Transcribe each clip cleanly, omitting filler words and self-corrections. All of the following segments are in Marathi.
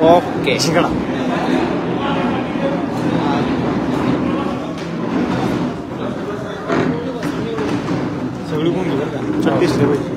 ओके शिकडा सगळी कोण घेऊ का 36 पाहिजे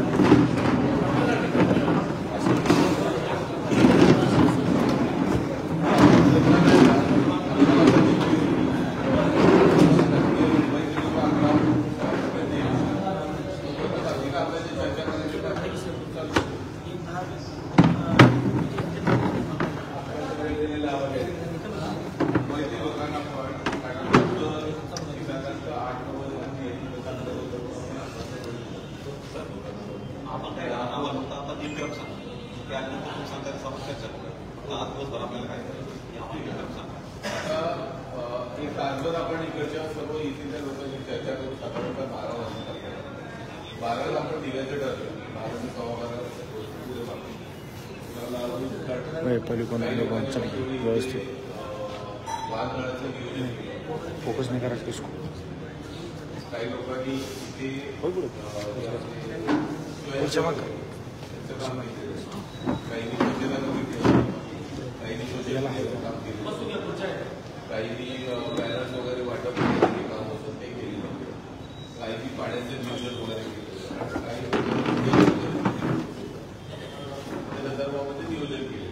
आपण इकडच्या सर्व इथल्या लोकांची चर्चा करू. साधारणतः 12 वाजता 12ला आपण दिव्याचं ठरलं. 12 ते 12:15 व्यवस्थित वादळाचं नियोजन फोकस नाही करायचं इसको काही लोकांनी इथे काम माहिती काहींनी स्वच्छता कमी केलं, काहींनी स्वच्छतेचं काम केलं, काहींनी बॅनर्स वगैरे वाटप केले काम होतं ते केलेलं, काहींनी पाण्याचं नियोजन वगैरे केलं, काही त्या संदर्भामध्ये नियोजन केले.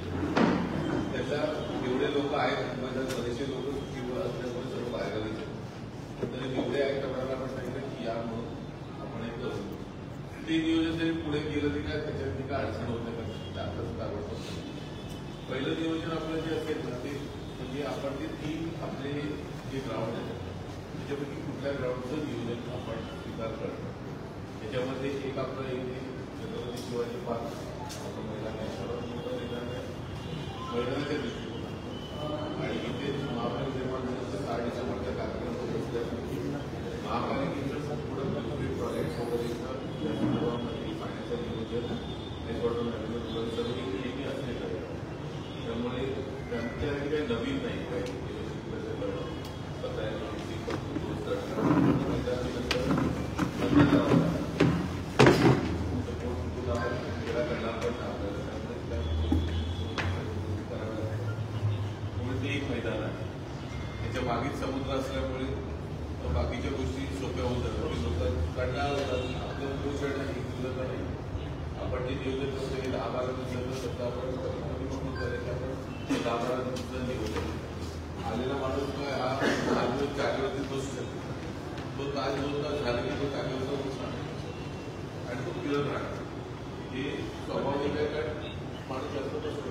त्याचा एवढे लोक आहेत म्हणजे बरेचसे लोक किंवा असल्यामुळे सर्व बाहेर तरी एवढे आहेत त्यामुळे आपण सांगितलं की या म्हणून आपण एक करू. ते नियोजन जरी पुढे केलं तरी काय त्याच्यात काय अडचण होत नाही का आपलं आवडतं. पहिलं नियोजन आपलं जे असेल ना ते म्हणजे आपण ते 3 आपले जे ग्राउंड आहेत त्याच्यापैकी कुठल्या ग्राउंडचं नियोजन आपण स्वीकार करतो. त्याच्यामध्ये एक आपलं इथे छत्रपती शिवाजी पार्क आपण महिलांच्या दृष्टीकोन आणि इथे महाकाली निर्माण झाल्याचं 6 डिसेंबरच्या कार्यक्रम महापालिकेचं संपूर्ण प्रॉजेक्ट वगैरे पाण्याचं नियोजन सर्व नेहमी असले पाहिजे. त्यामुळे त्यांच्यासाठी काही नवीन नाही काही एक मैदान आहे त्याच्या मागीच समुद्र असल्यामुळे बाकीच्या गोष्टी सोप्या होऊन जातात. लोक कंटाळा होतात आपलं पोषण नाही दिलं नाही आपण जे नियोजन करतो हे 10-12 दिवसाचं सध्या आपण करायचं आपण 10-12 दिवसाचं नियोजन आलेला माणूस काय हा 5 दिवस जागेवरती बसू शकतो. तो तास 2 तास झाले की तो जागेवरचा बसणार आणि तो फिरत राहणार. हे स्वाभाविक आहे कारण माणूस जास्त बसतो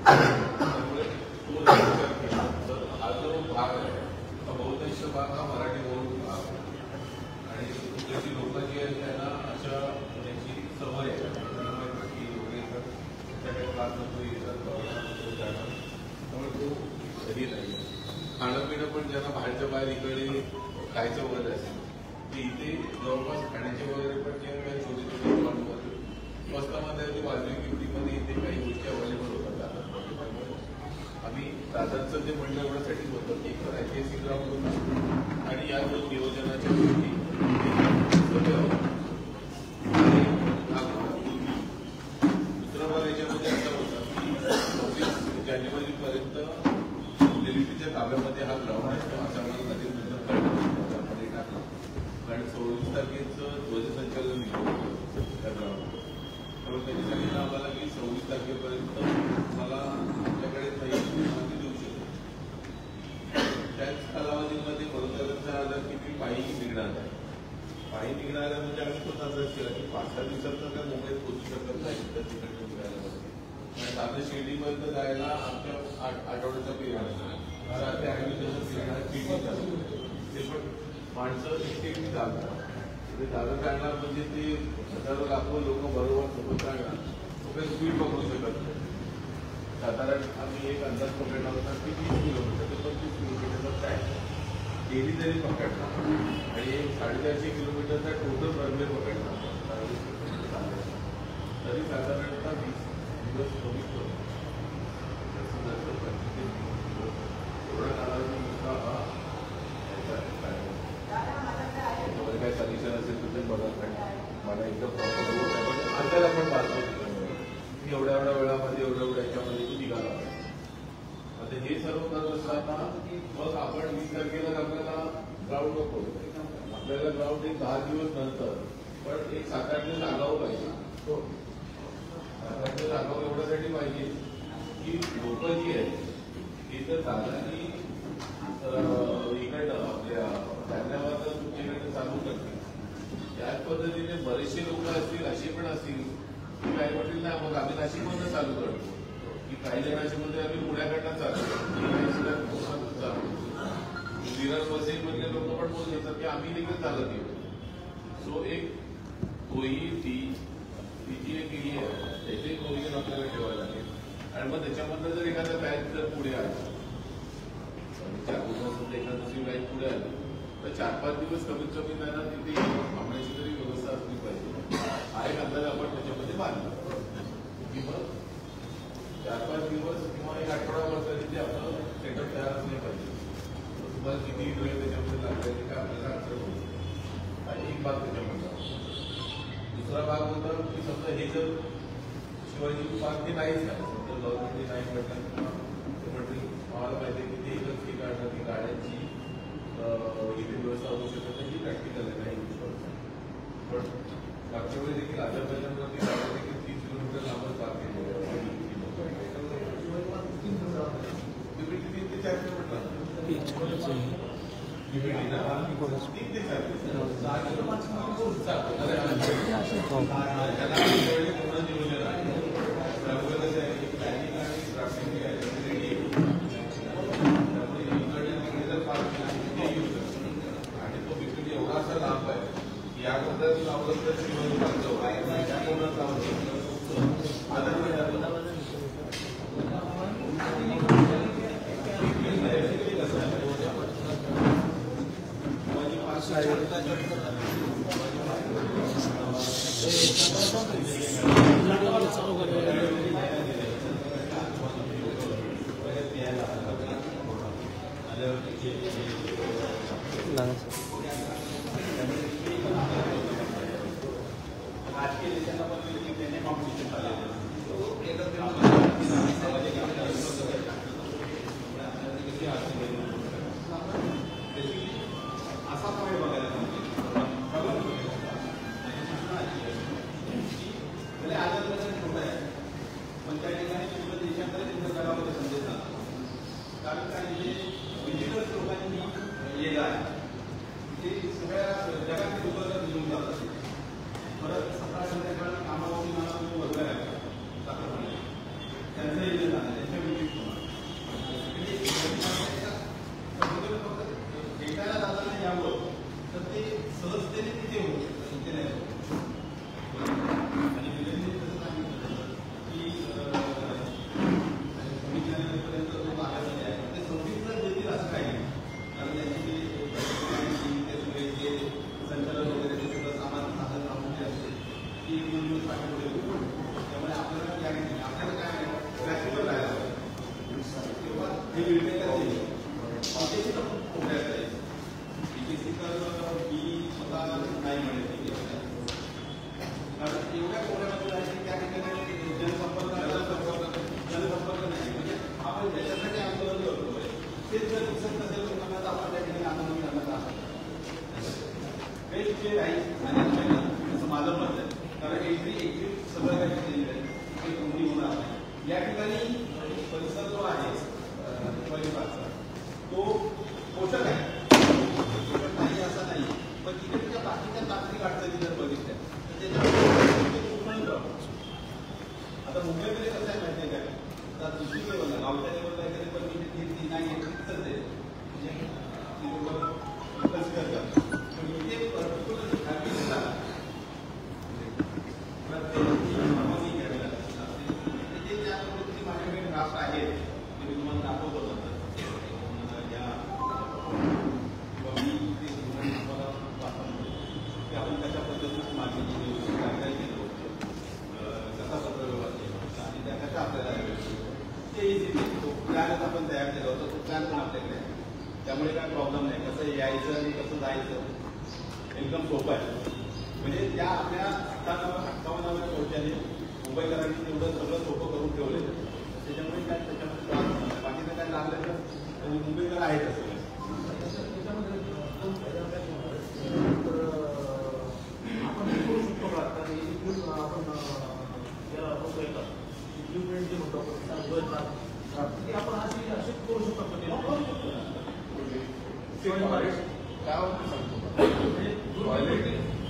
त्यामुळे तो विचार केला तर हा जो भाग आहे हा बहुतांश भाग हा मराठी बोलून भाग आहे आणि तिकडची लोक जी आहेत त्यांना अशा त्याची सवय आहे बाकी वगैरे त्याच्याकडे क्लास नको येतात त्यामुळे तो हे नाही. खाणं पिणं पण ज्यांना बाहेरच्या बाहेर इकडे खायचं वगैरे असेल ते इथे जवळपास खाण्याचे वगैरे पण जे काही छोटे छोटे दुकान वगैरे स्वस्तामध्ये अगदी वाजवी किमतीमध्ये इथे काही गोष्टी अवेलेबल होतात. आम्ही दादांचं ते म्हणणं एवढ्यासाठी होतं की एक तर ऐतिहासिक ग्राउंड होता आणि या दोन नियोजनाच्या गोष्टी दुसरा भाग याच्यामध्ये असा होता की 26 जानेवारीपर्यंत दिल्लीच्या ताब्यामध्ये हा ग्राउंड असतो असा मला नदी नंतर मध्ये टाकला कारण 26 तारखेचं ध्वजसंचलन त्या ग्राउंडवर त्यामुळे त्यांनी सांगितलं आम्हाला की 26 तारखेपर्यंत मला आमच्याकडे माहिती देऊ शकतो. त्याच कालावधीमध्ये बरोबरचा आलं की मी पायी निघणार आहे. पायी निघणार आहे म्हणजे आम्ही तो अंदाज केला की 5-6 दिवसात काय मुंबईत पोहोचू शकत नाही तर तिकडे निघायला पाहिजे. साधं शिर्डीपर्यंत जायला आमच्या आठवड्याचा पिरियड असतो. 7 ते 8 दिवसाचा पिरियड शिर्डी चालू ते पण माणसं एकटी चालतात ते दादा काढणार म्हणजे ते हजारो लाखो लोक बरोबर सोबत काढणार तो काही स्पीड पकडू शकत नाही. साधारण आम्ही एक अंदाज पकडला होता की 20 किलोमीटर ते 25 किलोमीटरचा ट्रॅक डेली जरी पकडला आणि एक 450 किलोमीटरचा टोटल रनवे पकडला तरी साधारणतः 20 दिवस कमी करू एवढा कालावधी नुसता त्याच्यामध्ये काय सजेशन असेल तर ते बघा मला एकदम प्रॉपर पण अंदाज आपण बाजू एवढ्या वेळामध्ये एवढ्या याच्यामध्ये तू निघाला आता हे सर्व करत असताना मग आपण 20 तारखेला आपल्याला ग्राउंड नको, आपल्याला ग्राउंड एक 10 दिवस नंतर, पण एक 7-8 दिवस आगाऊ पाहिजे. 7-8 दिवस आगाऊ एवढ्यासाठी पाहिजे की लोक जी आहेत ती तर झालं की इकडनं आपल्या धान्यावर तुमच्याकडे चालू करतील. त्याच पद्धतीने बरेचसे लोक असतील, असे पण असतील की काय म्हटतील ना मग आम्ही नाशिकमधून चालू करतो, की काही जण असे म्हणते आम्ही पुण्याकडनं चालू विरार वसई मधले लोक पण बोलत येतात की आम्ही देखील चालत येऊ. सो एक तोही ती जी एक केली आहे त्याचे प्रोव्हिजन आपल्याला ठेवायला लागेल. आणि मग त्याच्यामधलं जर एखादा बॅच जर पुढे आला, 4 दिवसात एखादा दुसरी बॅच पुढे आली तर 4-5 दिवस कमीत कमी त्यांना तिथे थांबण्याची तरी व्यवस्था असली पाहिजे. हा एक अंदाज आपण त्याच्यामध्ये बांधला की मग 4-5 दिवस किंवा एक आठवडाभर तिथे आपलं सेटअप तयार असले पाहिजे. तुम्हाला किती वेळ त्याच्यामध्ये लागला ते काय आपल्याला आन्सर होईल. आणि एक भाग त्याच्यामध्ये दुसरा भाग होता की समजा हे जर शिवाजी पार्क हे नाहीच नाही, समजा गव्हर्नमेंटने नाही म्हटलं ते म्हटलं आम्हाला पाहिजे की ते एकच ठिकाण की गाड्यांची इथे व्यवस्था होऊ शकत नाही, ही प्रॅक्टिकल आहे नाही. पण मागच्या वेळी देखील अजरबैजानवरती गाड्या देखील 3 किलोमीटर लांबच पार्क केले 3 ते 4 किलोमीटर 3 ते 4 आणि तो बिल्कुल एवढा असा लांब आहे की या पद्धतीने लावलं तर त्यामुळे काय प्रॉब्लेम नाही. कसं यायचं आणि कसं जायचं एकदम सोपं आहे. म्हणजे त्या आपल्या 58व्या मोर्चाने मुंबईकरांनी तेवढं सगळं सोपं करून ठेवलेलं, त्याच्यामुळे काय त्याच्यामध्ये बाकीचं काय लागत आपल्याकडे मुंबईकर आहेत असं आपण हे करू शकतो का आता आपण याला इक्विपमेंट जे म्हणतो ते आपण असे करू शकतो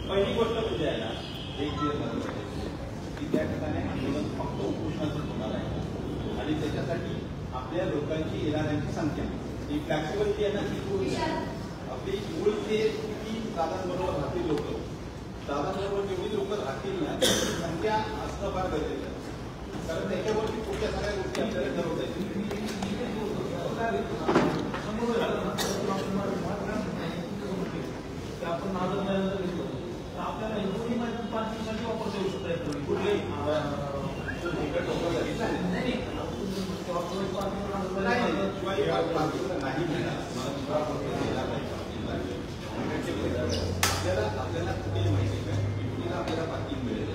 पहिली गोष्ट म्हणजे आहे ना एक दिवस की त्या ठिकाणी आंदोलन फक्त उपोषणाचं होणार आहे आणि त्याच्यासाठी आपल्या लोकांची येणाऱ्यांची संख्या ही फ्लॅक्सिबिलिटी आहे ना ती आपली मूळ ते किती दादांबरोबर राहतील लोक दादांबरोबर जेवढी लोक राहतील ना त्याची संख्या असणं फार गरजेचं आहे कारण त्याच्यावरती पुढच्या सगळ्या गोष्टी आपल्याला ठरवता येतील आपण आपल्याला एवढी माहिती 5 दिवसांची वापरता येऊ शकता कुठलेही आपल्याला कुठे माहिती काय आपल्याला पार्किंग मिळेल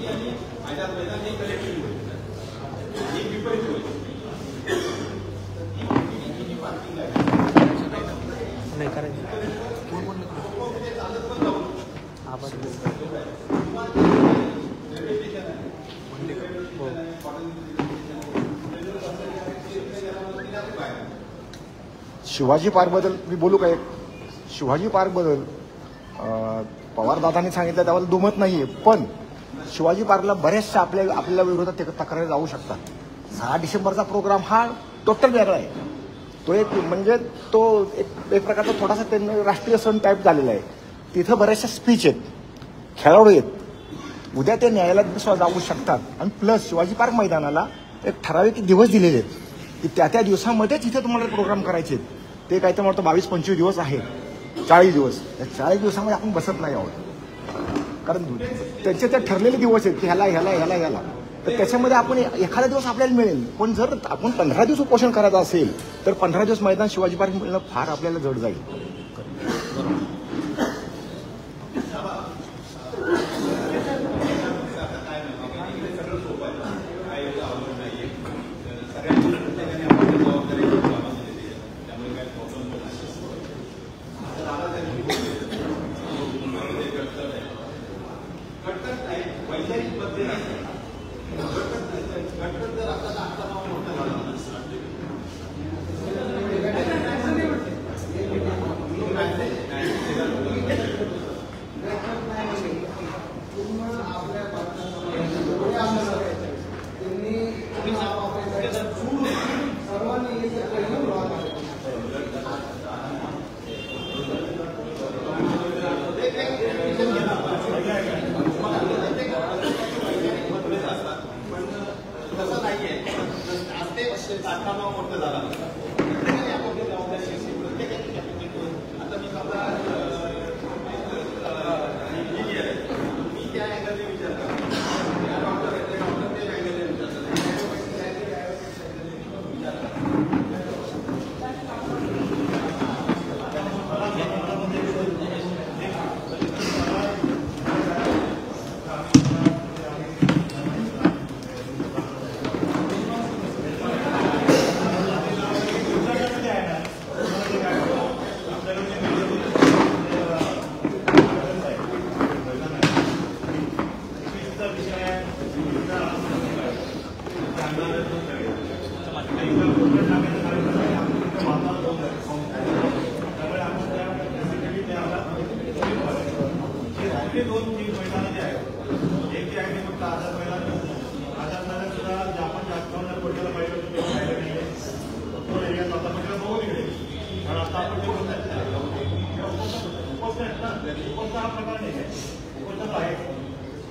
आणि माझ्या मैदान हे कलेक्टिव्ह होईल ही विपरीत होईल ही पार्किंग आहे चालत पण जाऊ शिवाजी पार्कबद्दल मी बोलू का? एक शिवाजी पार्कबद्दल पवारदादांनी सांगितलं त्याबद्दल दुमत नाहीये, पण शिवाजी पार्कला बऱ्याचशा आपल्या विरोधात तक्रारी जाऊ शकतात. 6 डिसेंबरचा प्रोग्राम हा टोटल वेगळा आहे. तो एक म्हणजे तो एक प्रकारचा थोडासा त्यांनी राष्ट्रीय सण टाईप झालेला आहे. तिथं बऱ्याचशा स्पीच आहेत, खेळाडू आहेत. उद्या ते न्यायालयात जाऊ शकतात. आणि प्लस शिवाजी पार्क मैदानाला एक ठराविक दिवस दिलेले आहेत की त्या दिवसामध्येच इथे तुम्हाला प्रोग्राम करायचे आहेत. ते काय तर म्हणतो 22-25 दिवस आहेत, 40 दिवस. त्या 40 दिवसामध्ये आपण बसत नाही आहोत कारण त्यांचे ते ठरलेले दिवस आहेत की ह्याला तर त्याच्यामध्ये आपण एखादा दिवस आपल्याला मिळेल. पण जर आपण 15 दिवस उपोषण करायचं असेल तर 15 दिवस मैदान शिवाजी पार्क मिळणं फार आपल्याला जड जाईल.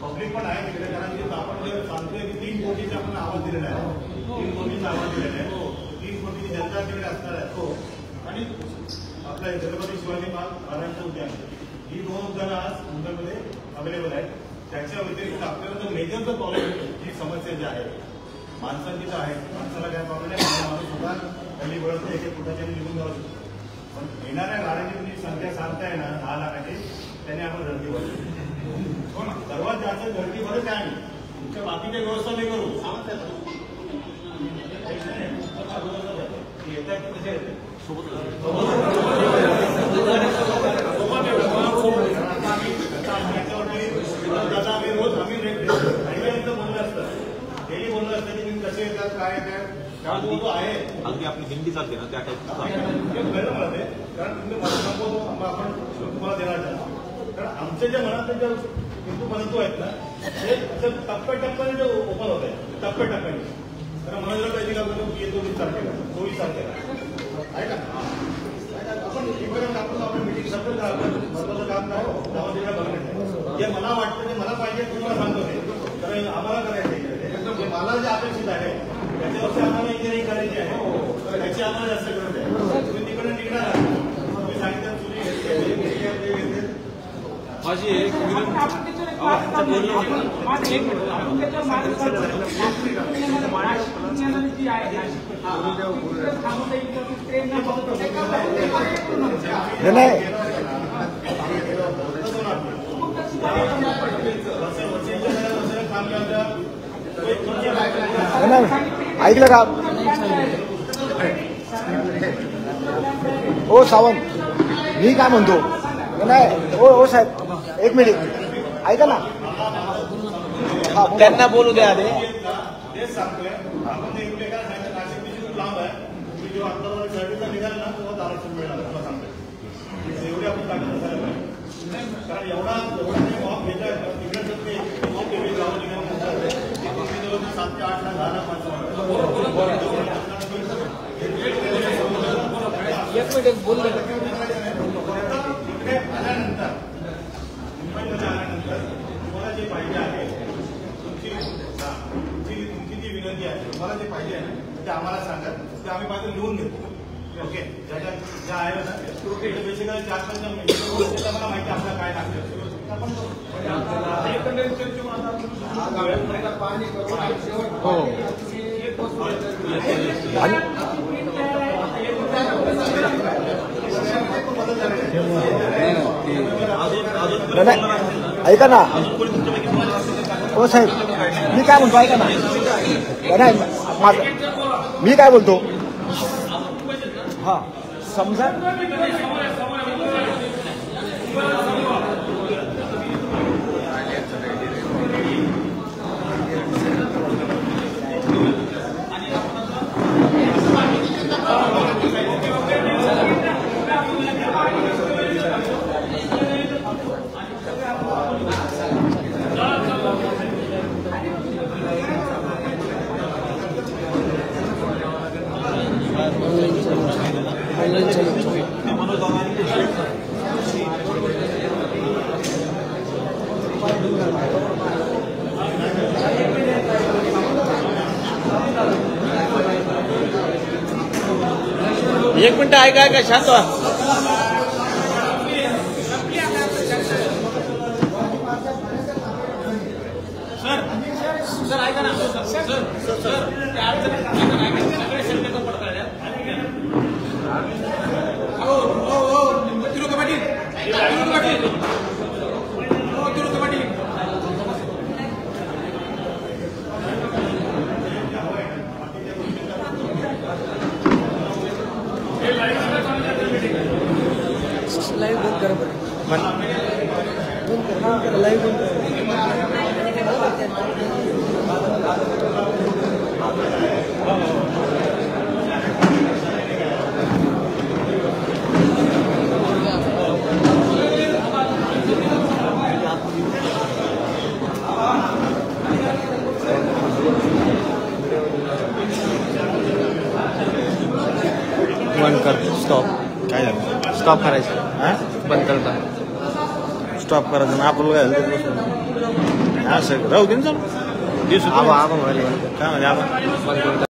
पब्लिक पण आहे तिकडे कारण की आपण जे सांगतोय की 3 कोटीचा आपण आवाज दिलेला आहे, 3 कोटीचा आवाज दिलेला आहे, 3 कोटीची जनता तिकडे असणार आहे. आणि आपल्या छत्रपती शिवाजी महाराजांचं उद्यान ही 2 उद्यानं आज मुंबईमध्ये अवेलेबल आहेत. त्याच्या व्यतिरिक्त आपल्याला जो मेजर जो प्रॉब्लेम जी समस्या जी आहे माणसांची तर आहे, माणसाला काय प्रॉब्लेम आहे, माणूस सुद्धा हल्ली वळत एक कुठे निघून जाऊ शकतो. पण येणाऱ्या गाड्यांची तुम्ही संख्या सांगताय ना 10 लाखाची, त्याने आपण धरती बसतो. सर्वात जास्त धरती बरं काय तुमच्या बाकीच्या व्यवस्था नाही करू सांगत येत आहेत कसे येत दादा आम्ही रोज आम्ही बोललं असतं हेही बोललं असतं की तुम्ही कसे येतात काय येतात तो आहे अगदी आपली हिंदी चालते ना त्या टाईप कळलं मला ते कारण तुम्ही मला संपवतो आपण तुम्हाला देणार नाही कारण आमच्या ज्या मनात ज्या हिंदू बंधू आहेत ना ते टप्प्याटप्प्याने जे ओपन होत आहे टप्प्याटप्प्याने कारण मला पाहिजे का बोलतो की येतो 20 तारखेला 24 तारखेला आहे का आपण इकडे आपण मिटिंग सगळं महत्वाचं काम नाही गावाला बघण्यात जे मला वाटतं ते मला पाहिजे तुम्हाला सांगतो ते कारण आम्हाला करायचं आहे मला जे अपेक्षित आहे त्याच्यावरती आम्हाला इंजिनिअरिंग करायची आहे त्याची आम्हाला जास्त गरज आहे तुम्ही तिकडे निघणार तुम्ही सांगितलं तुम्ही माझी एक ऐकलं का ओ सावंत मी काय म्हणतो नाही ओ साहेब एक मिनिट ऐका ना त्यांना बोलू द्या आधी तेच सांगतोय आपण एकमेकांना सांगितलं नाशिक खूप लांब आहे तुम्ही जेव्हा आपल्याला सर्व्हिसला निघाल ना तेव्हा आरक्षण मिळणार मला सांगतोय एवढी आपण ताकद असायला पाहिजे कारण एवढा मॉप घेत आहे तिकडे जर ते मॉप वेगळी गावं निघाल्यानंतर तुम्ही जवळ 7 ते 8 ला 10 ला 5 एक मिनिट बोलले इकडे आल्यानंतर मुंबईमध्ये आल्यानंतर तुम्हाला जे पाहिजे आहे तुमची जी विनंती आहे तुम्हाला जे पाहिजे आहे ते आम्हाला सांगा ते आम्ही पाहिजे लिहून घेतो ओके ज्या आहे ना बेसिकली 4-5 मिनिट मला माहिती आपल्याला काय लागतं आपण हो नाही ऐका ना हो साहेब मी काय म्हणतो ऐका ना नाही माझं मी काय बोलतो हा समजा एक मिनिट ऐका ऐका शांत व्हा सर ऐका ना लाईव्ह बंद करा बरं लाईव्ह बंद बंद कर स्टॉप काय झालं स्टॉप करायचं हां बंद करता स्टॉप करायचं ना आपल्याला काय झालं असं राहू दे ना चालू काय म्हणजे आपण बंद करता